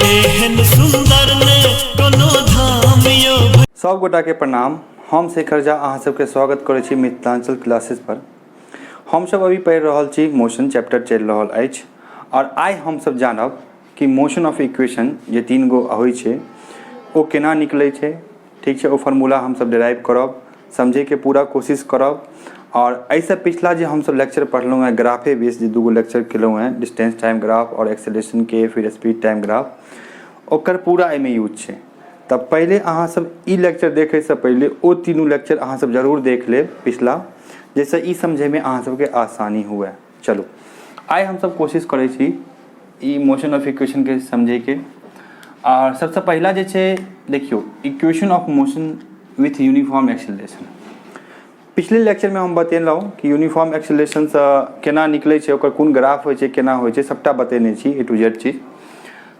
एहन सुंदर ने कोनो धाम यो। सब गोटा के प्रणाम। हम शेखर झा अहाँ सबके स्वागत करै छी मिथिलांचल क्लासेस पर। हम सब अभी पढ़ि रहल छी मोशन चैप्टर चलि रहल अछि और आइ हम सब जानब कि मोशन ऑफ इक्वेशन जे 3 गो होइ छै ओ केना निकलै छै, ठीक छै। ओ फार्मूला हम सब डिराइव करब, समझे के पूरा कोशिश करब। और ऐसे पिछला जे हम सब लेक्चर पढ़लहुँ हैं ग्राफे बेस जे 2 गो लेक्चर केलहुँ हैं, डिस्टेंस टाइम ग्राफ और एक्सेलरेशन के, फिर स्पीड टाइम ग्राफ, ओकर पूरा एहिमे यूज छै। तब पहले अहाँ सब ई लेक्चर देखे से पहले ओ तीनों लेक्चर अहाँ सब जरूर देख लेब पिछला, जैसे ई समझे में अहाँ सबके आसानी हुए। चलो आइ हम सब कोशिश करै छी ई मोशन ऑफ इक्वेशन के समझे के। और सबसे पहला जे छै देखियो equation of motion with uniform acceleration. पिछले लेक्चर में हम बतेलहुँ कि यूनिफॉर्म एक्सेलरेशन से केना निकलै छै, ओकर कोन ग्राफ होइ छै, केना होइ छै, सबटा बतेने छी ए टू जेड चीज।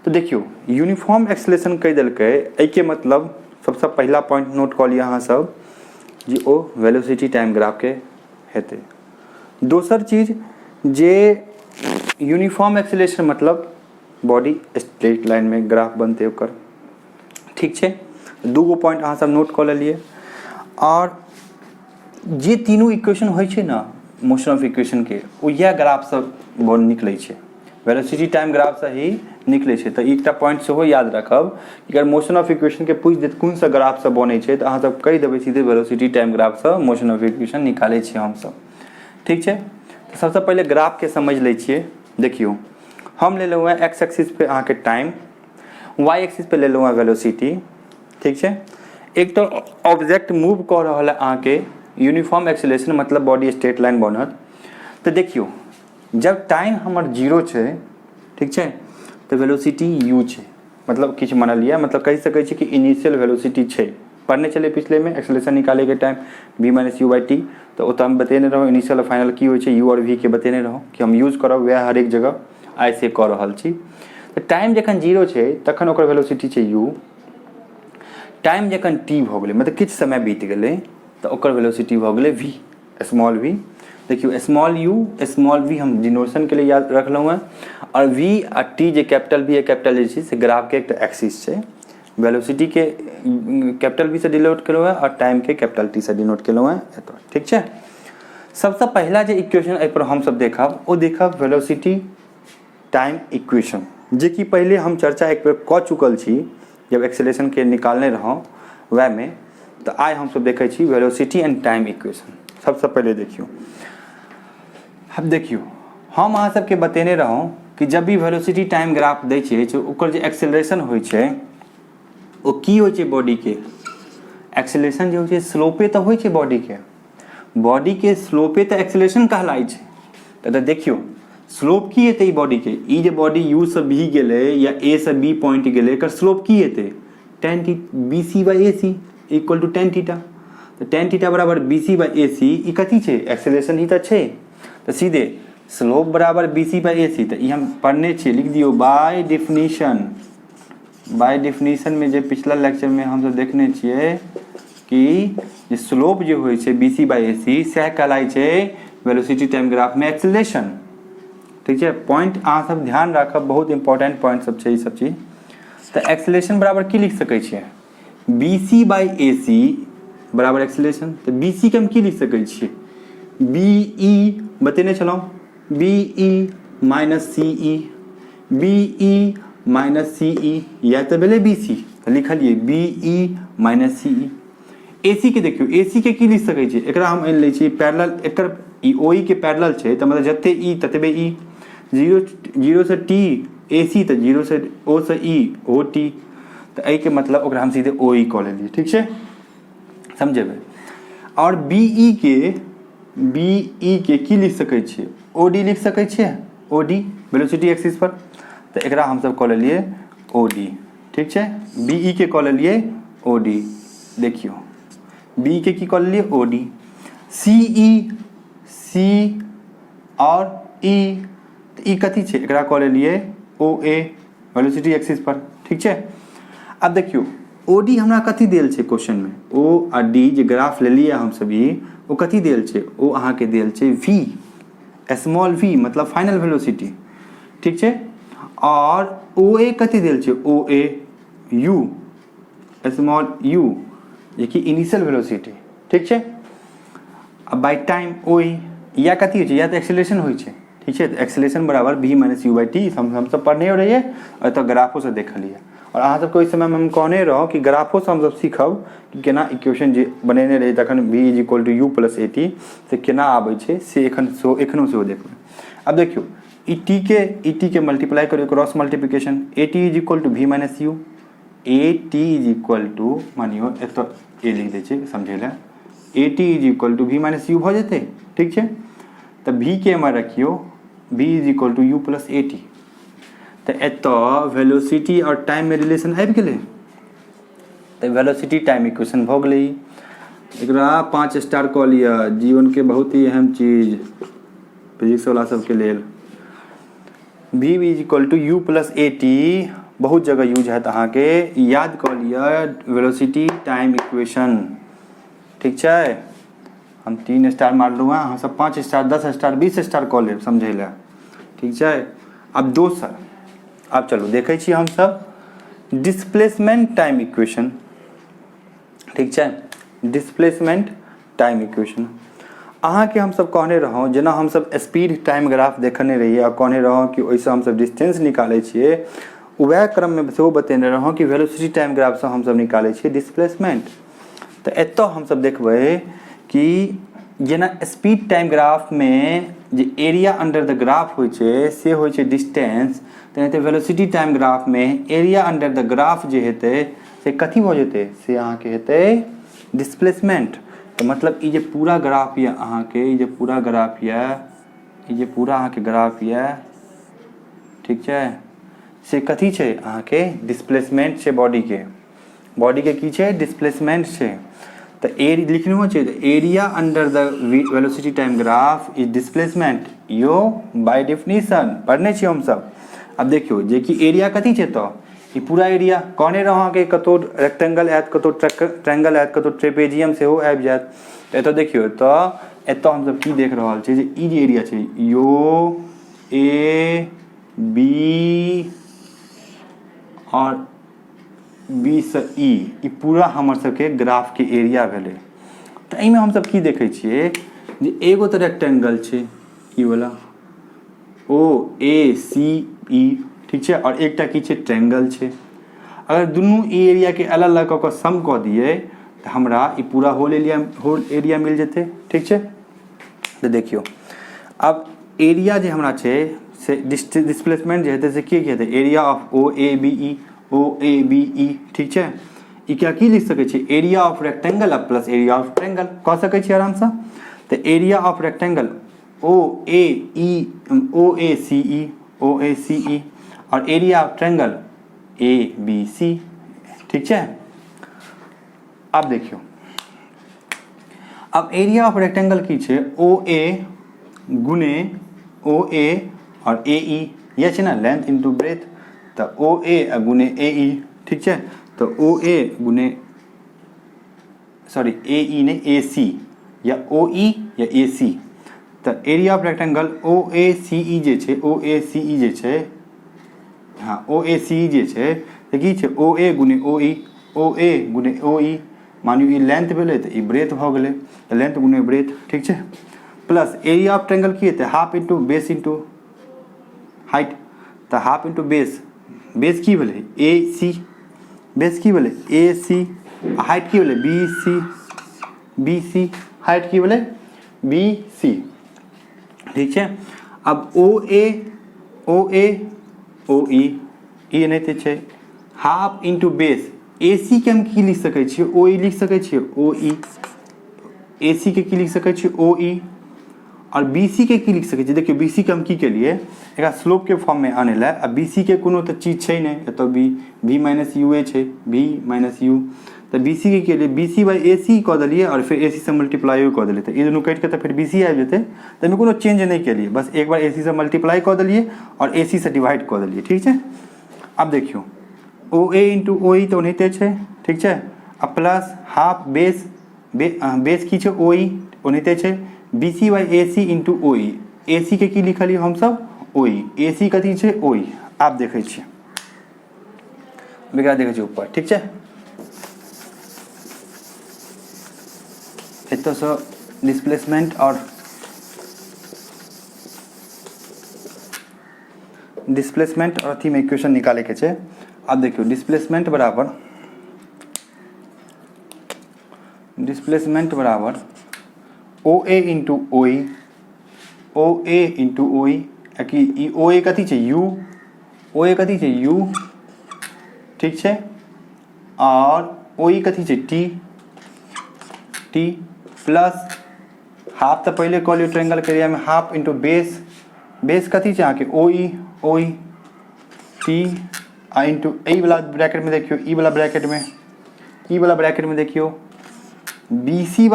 तो देखियो यूनिफॉर्म एक्सेलरेशन कह दिल्कै, एहिके मतलब सबसे पहला पॉइंट नोट कऽ लिअ अहाँ सब जी ओ वेलोसिटी टाइम ग्राफ के हेतै। दोसर चीज जे यूनिफॉर्म एक्सेलरेशन मतलब बॉडी स्ट्रेट लाइन में ग्राफ बनते ओकर, ठीक छै। 2 गो पॉइंट अहाँ सब नोट कऽ लेलिए। और जे तीनों इक्वेशन होइ छै ना मोशन ऑफ इक्वेशन के, ओ यह ग्राफ सब निकलै छै, वेलोसिटी टाइम ग्राफ से ही निकलै छै। तो एकटा पॉइंट सेहो याद रखब, अगर मोशन ऑफ इक्वेशन के पूछ देत कोन सा ग्राफ से बनै छै, तो अहाँ सब कहि देबै सीधे वेलोसिटी टाइम ग्राफ से मोशन ऑफ इक्वेशन निकालै छियै हम सब, ठीक छै। तो सबसे पहले ग्राफ के समझ लै छियै। देखियो हम ले लेलहुँ एक्स एक्सिस पे अहाँ के टाइम, वाई एक्सिस पे ले लेलहुँ वेलोसिटी, ठीक छै। एक तो ऑब्जेक्ट मूव कऽ रहल है अहाँ के यूनिफॉर्म एक्सेलरेशन मतलब बॉडी स्ट्रेट लाइन बनत। तो देखियो जब टाइम हमर 0 छै, ठीक छै, तो वेलोसिटी u छै, मतलब किछु मानलिए, मतलब कहि सकै छी कि इनिशियल वेलोसिटी छै। पढ़ने चले पिछले में एक्सेलरेशन निकाले के time v minus you by T, तो ओतऽ हम बतेने रहूँ इनिशियल और फाइनल की होइ छै u और v के बतेने रहूँ कि हम यूज करब वह हर एक जगह आइ से कऽ रहल छी। तो टाइम जखन 0 छै तखन ओकर वेलोसिटी छै u। टाइम जखन t भऽ गेलै मतलब किछु समय बीत गेलै तो ओकर वेलोसिटी भऽ गेलै v, स्मॉल v। देखियो स्मॉल u स्मॉल v हम डिनोशन के लिए याद रखलहुँ हैं। और v और t जे कैपिटल v है कैपिटल जे से ग्राफ के एक एक्सिस छै। वेलोसिटी के कैपिटल v से डिनोट केलहुँ हैं और टाइम के कैपिटल t से डिनोट केलहुँ हैं, ठीक छै। सबसे पहला जे इक्वेशन एहि पर हम सब देखब ओ देखब वेलोसिटी टाइम इक्वेशन, जे कि पहले हम चर्चा एक बेर कऽ चुकल छी जब एक्सेलरेशन के निकालने रहौं वह में। तो आइ हम सब देखै छी वेलोसिटी एंड टाइम इक्वेशन। सबसे पहले देखियो, अब देखियो हम अहाँ सबके बतेने रहौं कि जब भी वेलोसिटी टाइम ग्राफ दै छै तो ओकर जे एक्सेलरेशन होइ छै ओ की होइ छै बॉडी के, एक्सेलरेशन जे होइ छै स्लोपे तो होइ छै बॉडी के स्लोपे तो एक्सेलरेशन कहलाइ छै। तो देखियो स्लोप की हेतै बॉडी के, ई जे बॉडी u से b गेलै या a से b पॉइंट गेलै, एकर स्लोप की हेतै tan bc by ac equal to tan theta. तो tan थीटा बराबर bc बाई ac, ई कथी छै एक्सेलरेशन ही तो छै। तो सीधे स्लोप बराबर bc बाई ac, तो ये हम पढ़ने छिए, लिख दियो बाय डेफिनेशन में जे पिछला लेक्चर में हम सब देखने छिए कि जे स्लोप जो होइ छै bc बाई ac सह कहलाइ छै वेलोसिटी टाइम ग्राफ में एक्सेलरेशन, ठीक है। पॉइंट अहाँ सब ध्यान राखब, बहुत इंपॉर्टेंट पॉइंट सब छै ई सब चीज। तो एक्सेलरेशन बराबर की लिख सकै छियै bc बाई ac बराबर एक्सेलरेशन। तो bc के हम की लिख सकै छियै be बतेने छलहुँ be minus ce, be minus ce या तो भेलै bc, तो लिखलिए be माइनस ce। ac के देखियो ac के की लिख सकै छियै, एकरा हम आनि लै छी पैरेलल, एकर ई ओई के पैरेलल छै तो मतलब जते ई ततबे ई, 0 से t ac तो 0 से o से e o t, तो एहि के मतलब ओकरा हम सीधे o e कऽ लेलिए, ठीक छै, समझेबै। और be के की लिख सकै छियै od लिख सकै छियै, od वेलोसिटी एक्सिस पर। तो एकरा हम सब कऽ लेलिए od, ठीक छै। be के कऽ लेलिए od, देखियो b के की कऽ लेलिए od, ce और e, तो ई कथी छै एकरा कऽ लेलिए oa वेलोसिटी एक्सिस पर, ठीक छै। अब देखियो ओडी हमरा कथी देल छै क्वेश्चन में, ओ आ डी जे ग्राफ लेलिए हम सब ई ओ कथी देल छै, ओ अहाँ के देल छै v, स्मॉल v मतलब फाइनल वेलोसिटी, ठीक छै। और ओ ए कथी देल छै, ओ ए यू स्मॉल यू जे कि इनिशियल वेलोसिटी, ठीक छै। अब बाय टाइम ओ या कथी होइ छै, या तऽ एक्सेलरेशन होइ छै, ठीक छै। तऽ एक्सेलरेशन बराबर v minus you by T हम सब पढ़ने रहिए और तो ग्राफो से देखलिए। और अहाँ सबके ओहि समय में हम कहने रहौं कि ग्राफो से हम सब सीखब कि केना इक्वेशन जे बनेने रही तखन v is equal to u plus a t से केना आबै छै से एखनो सेहो देखबै। अब देखियो ई टी के मल्टीप्लाई करियो cross multiplication, a t is equal to v minus u, a t is equal to मानियो एत ए लिख दै छै समझै लए, a t is equal to v minus u भऽ जेतै, ठीक छै। तऽ वी के एम्हर रखियो, v is equal to u plus a t. तो एत वेलोसिटी और टाइम में रिलेशन आबि गेलै, तो वेलोसिटी टाइम इक्वेशन भऽ गेलै। एकरा 5 स्टार कऽ लिअ, जीवन के बहुत ही अहम चीज फिजिक्स वाला सबके लेल। v is equal to u plus a t बहुत जगह यूज हैत अहाँके, याद कऽ लिअ वेलोसिटी टाइम इक्वेशन, ठीक छै। हम 3 स्टार मारलहुँ हैं, अहाँ सब 5 स्टार 10 स्टार 20 स्टार कऽ लेब समझै लए, ठीक छै। अब दोसर, अब चलू देखै छी हम सब डिस्प्लेसमेंट टाइम इक्वेशन, ठीक छै। डिस्प्लेसमेंट टाइम इक्वेशन अहाँके हम सब कहने रहौं, जेना हम सब स्पीड टाइम ग्राफ देखने रहिए और कहने रहौं कि ओहिसँ हम सब डिस्टेंस निकालै छियै, वएह क्रम में सेहो बतेने रहौं कि वेलोसिटी टाइम ग्राफ से हम सब निकालै छियै डिस्प्लेसमेंट। तो एतऽ हम सब देखबै कि जेना स्पीड टाइम ग्राफ में जे एरिया अंडर द ग्राफ होइ छै से होइ छै डिस्टेंस, तेनाहिते वेलोसिटी टाइम ग्राफ में एरिया अंडर द ग्राफ जे हेतै से कथी भऽ जेतै, से अहाँके हेतै डिस्प्लेसमेंट। तो मतलब ई जे पूरा ग्राफ यऽ अहाँके, ई जे पूरा ग्राफ यऽ, ई जे पूरा अहाँके ग्राफ यऽ, ठीक छै, से कथी छै अहाँके डिस्प्लेसमेंट छै बॉडी के की छै डिस्प्लेसमेंट छै। तो लिखने छै area under the velocity time graph is displacement, yo by definition पढ़ने छी हम सब। अब देखियो जे कि एरिया कथी छै, तो ई पूरा एरिया कहने रहौं कि कतौ रेक्टेंगल आयत, कतौ ट्रायंगल आयत, कतौ ट्रेपेजियम सेहो आबि जायत। एतऽ देखियो तो एतऽ हम सब की देख रहल छी जे ई जे एरिया छै यो ए बी और बी से ई पूरा हमर सबके ग्राफ के एरिया भेलै। तो एहिमे हम सब की देखै छियै जे एगो तो रेक्टेंगल छै ई वाला ओ ए सी ई, ठीक छै, और एकटा की छै ट्रायंगल छै। अगर दुनू ई एरिया के अलग अलग कऽ सम कऽ दिए तो हमरा ई पूरा होल एरिया मिल जेतै, ठीक छै। तो देखियो अब एरिया जे हमरा छै से डिस्प्लेसमेंट जे हेतै से की हेतै, area of O A B E, ठीक छै। ई क्या की लिख सकै छी, एरिया ऑफ रेक्टेंगल आ प्लस एरिया ऑफ ट्रायंगल कह सकै छी आराम से। तो area of rectangle O A C E और area of triangle A B C, ठीक छै। अब देखियो अब एरिया ऑफ रेक्टेंगल की छै, ओ ए गुने ओ ए और ए ई, ये छै ना लेंथ इनटू ब्रेथ, तो ओ ए गुने ए ई, ठीक छै। तो ओ ए गुने सॉरी ए ई ने ए सी, या ओ ई या ए सी। तो area of rectangle O A C ई जे छै, ओ ए सी ई जे छै, हाँ ओ ए सी ई जे छै तो की छै ओ ए गुने ओ ए गुने ओ ई, मानियो ई लेंथ भेलै तो ई ब्रेथ भऽ गेलै, तो लेंथ गुने ब्रेथ, ठीक छै। प्लस एरिया ऑफ ट्रायंगल की हेतै, half into base into height. तो हाफ इंटू बेस, बेस की भेलै ए सी, बेस की भेलै ए सी, हाइट की भेलै बी सी, हाइट की भेलै बी सी, ठीक छै। अब ओ ए ओ ई एनाहिते छै, हाफ इंटू बेस ए सी के हम की लिख सकै छियै, ओ ई लिख सकै छियै ओ ई, ए सी के की लिख सकै छियै ओ ई, और बी सी के की लिख सकै छियै। देखियो बी सी के हम की केलिए एकरा स्लोप के फॉर्म में आने ला, आ बी सी के कोनो तो चीज छै नहीं, एतो बी माइनस यू ए छै, बी माइनस यू, तो बी सी के लिए बी सी बाई ए सी कऽ देलिए और फिर ए सी से मल्टीप्लाई कऽ देलिए, तो ये दुनू कटि के तो फिर बी सी आबि जेतै। तो एहिमे कोनो चेंज नहीं केलिए, बस एक बार ए सी से मल्टीप्लाई कऽ देलिए और ए सी से डिवाइड कऽ देलिए, ठीक छै। अब देखियो ओ ए इंटू ओ ई तो ओनाहिते छै, ठीक छै, आ प्लस हाफ बेस की छै ओ ई ओनाहिते छै, B C by A C into O E, A C के की लिखलिए हम सब ओ ई, ए सी कथी छै ओ ई। आप देखै छियै एकरा देखै छी ऊपर, ठीक छै। एतऽ सँ डिस्प्लेसमेंट और अथी में इक्वेशन निकाले के छै। अब देखियो डिस्प्लेसमेंट बराबर OA into OE, OA into OE, कि ई OA कथी छै U, OA कथी छै U, ठीक छै, और OE कथी छै T प्लस हाफ तो पहले कह लियो ट्रायंगल के एरिया में हाफ इंटू बेस कथी छै अहाँके OE T आ इंटू ई वाला ब्रैकेट में देखियो, ई वाला ब्रैकेट में देखियो BC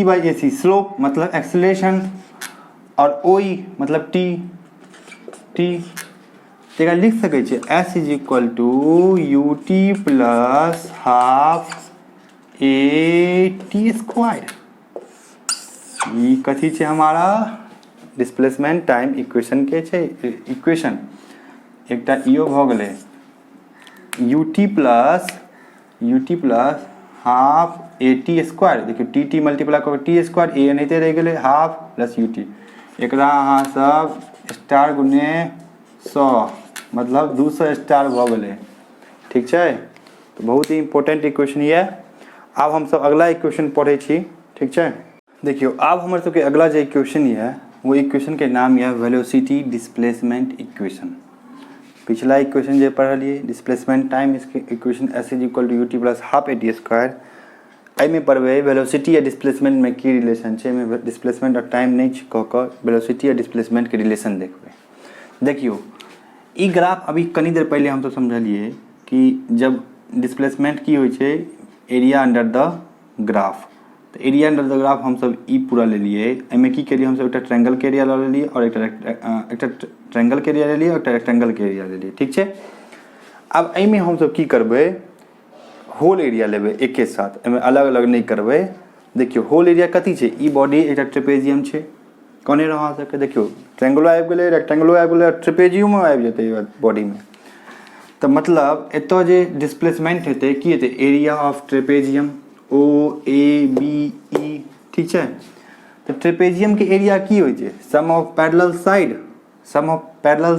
बाई AC स्लोप मतलब एक्सेलरेशन, और OE मतलब T तेरा लिख सके छे S is equal to UT plus half AT square. ये कथी छे हमारा डिस्प्लेसमेंट टाइम इक्वेशन के छे इक्वेशन। एकटा इो भ गेले UT plus half AT square, देखियो TT मल्टीप्लाई कर T स्क्वायर, A एनाहिते रह गेले हाफ प्लस UT, एकरा अहाँ सब स्टार गुने 100 मतलब 200 स्टार भ गेले, ठीक छै। तो बहुत ही इंपॉर्टेंट इक्वेशन ये। अब हम सब अगला इक्वेशन पढ़े छी, ठीक छै। देखियो अब हमर सबके अगला जो इक्वेशन ये वो इक्वेशन के नाम ये वेलोसिटी डिस्प्लेसमेंट इक्वेशन। पिछला इक्वेशन जो पढ़लिए डिस्प्लेसमेंट टाइम, इसके equation S is equal to UT plus half AT square. एहिमे पढ़बै वेलोसिटी या डिस्प्लेसमेंट में की रिलेशन है, में डिस्प्लेसमेंट और टाइम नहीं कह कर वेलोसिटी या डिस्प्लेसमेंट के रिलेशन देखबै। देखियो ई ग्राफ अभी कनी देर पहले हम तो समझलिए कि जब डिस्प्लेसमेंट की होय छे एरिया अंडर द ग्राफ, तो एरिया अंडर द ग्राफ हम सब ई पूरा ले लिए। एमे की केलिए हम सब एक ट्रायंगल के एरिया ले लिए और एक ट्रायंगल के एरिया ले लिए और एक रेक्टेंगल के एरिया ले लिए, ठीक छै। अब एमे हम सब की करबै होल एरिया लेबै एक के साथ, एमे अलग अलग नहीं करबै। देखियो होल एरिया कथी छै, ई बॉडी एक ट्रेपेजियम छै, कोने रहा सके देखियो ट्रायंगलो आबि गेलै, रेक्टेंगलो आबि गेलै, ट्रेपेजियमो आबि जेतै बॉडी में। तो मतलब एतो जे डिस्प्लेसमेंट हेतै की हेतै एरिया ऑफ ट्रेपेजियम OABE, ठीक छै। तो ट्रेपेजियम के एरिया की होय छै सम ऑफ पैरेलल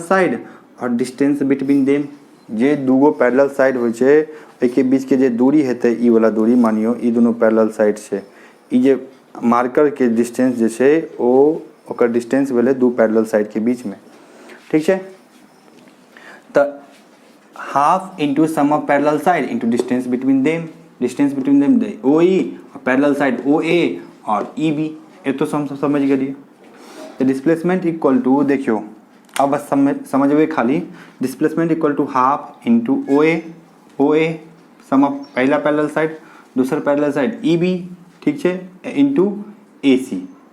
साइड और डिस्टेंस बिटवीन देम। जे दूगो पैरेलल साइड होय छै ओय के बीच के जे दूरी हेतै ई वाला दूरी मानियो ई दोनों पैरेलल साइड छै, ई जे मार्कर के डिस्टेंस जे छै ओ ओकर डिस्टेंस भेलै दू पैरेलल साइड के बीच में, ठीक छै। तो half into sum of parallel side into distance between them दे OE और पैरेलल साइड OA और EB। एतो हम सब समझ गेलिए। तो डिस्प्लेसमेंट इक्वल टू देखियो अब बस समझबे खाली displacement equal to half into OA sum of पहला पैरेलल साइड दूसरा पैरेलल साइड EB, ठीक छै, इंटू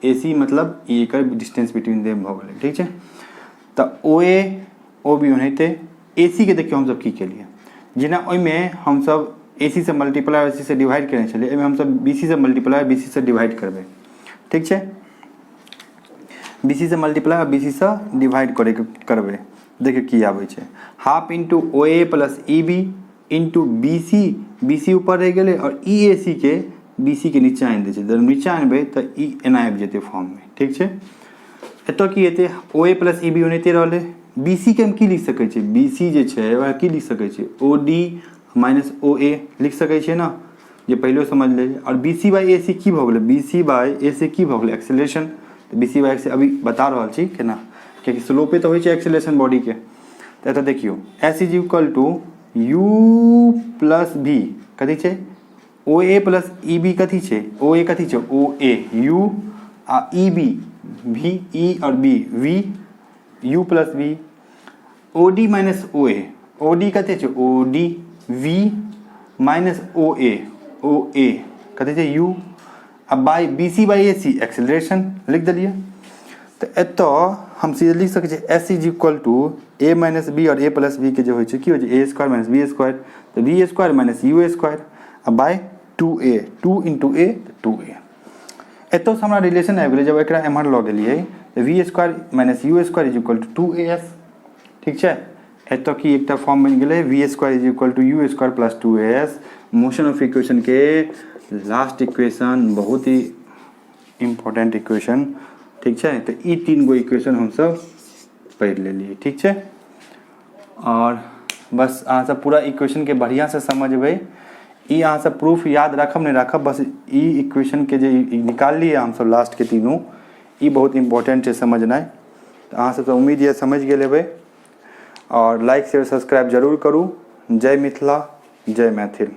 AC मतलब ई एकर डिस्टेंस बिटवीन देम भ गेलै, ठीक छै। तो OA OB ओनाहिते AC के देखियो हम सब की केलिए जेना ओय में हम सब AC से मल्टीप्लाई और AC से डिवाइड करने चलिए, एमे हम सब BC से मल्टीप्लाई और BC से डिवाइड करबै, ठीक छै। BC से मल्टीप्लाई और BC से डिवाइड करबै, देखियो की आबै छै half into OA plus EB into BC ऊपर रह गेलै और EAC के BC के नीचा आनि दै छै। जब नीचा आनबै तो ई एना आबि जेतै फॉर्म में, ठीक छै। एतो की हेतै OA प्लस EB ओनाहिते रहलै। BC के हम की लिख सकै छी, BC जे छै ओकरा की लिख सकै छी OD माइनस OA लिख सकै छियै ना, जे पहले समझ ले। और BC बाई AC की भ गेलै, BC बाई AC की भ गेलै एक्सेलरेशन। तो BC बाई AC अभी बता रहल छी केना, कियाकि स्लोपे तो होय छै एक्सेलरेशन बॉडी के। तो एतऽ देखियो S is equal to U plus V कथी छै OA प्लस EB कथी छै OA कथी छै OA U आ EB V E और B V U plus V OD minus OA OD कथी छै OD V माइनस OA कथी छै U अब by BC by AC acceleration लिख दिलिए। तो एतो हम सीधे लिख सकै छी S is equal to A minus B और A प्लस B के जो होय छै की होय छै A square minus B square, तो B square minus U square अब by 2A 2 into A 2A। एतो से हमरा रिलेशन आबि गेलै, जब एकरा एम्हर लऽ गेलिए तो V square minus U square is equal to 2AS, ठीक छै। एतऽ की एकटा फॉर्म बनि गेलै v² is equal to u² plus 2as। Motion of equation के लास्ट इक्वेशन बहुत ही इम्पोर्टेंट इक्वेशन, ठीक है। तो ई 3 गो इक्वेशन हम सब पढ़ लेलिए, ठीक है। और बस अहाँ सब पूरा इक्वेशन के बढ़िया से समझबै। ई अहाँ सब प्रूफ याद रखब नहीं रखब, बस ई इक्वेशन के जे निकाल लिए हम सब लास्ट के तीनों, ई बहुत इम्पोर्टेंट है समझनाइ। तो अहाँ सब उम्मीद ये समझ गेल हेबै। और लाइक शेयर सब्सक्राइब जरूर करू। जय मिथिला, जय मैथिल।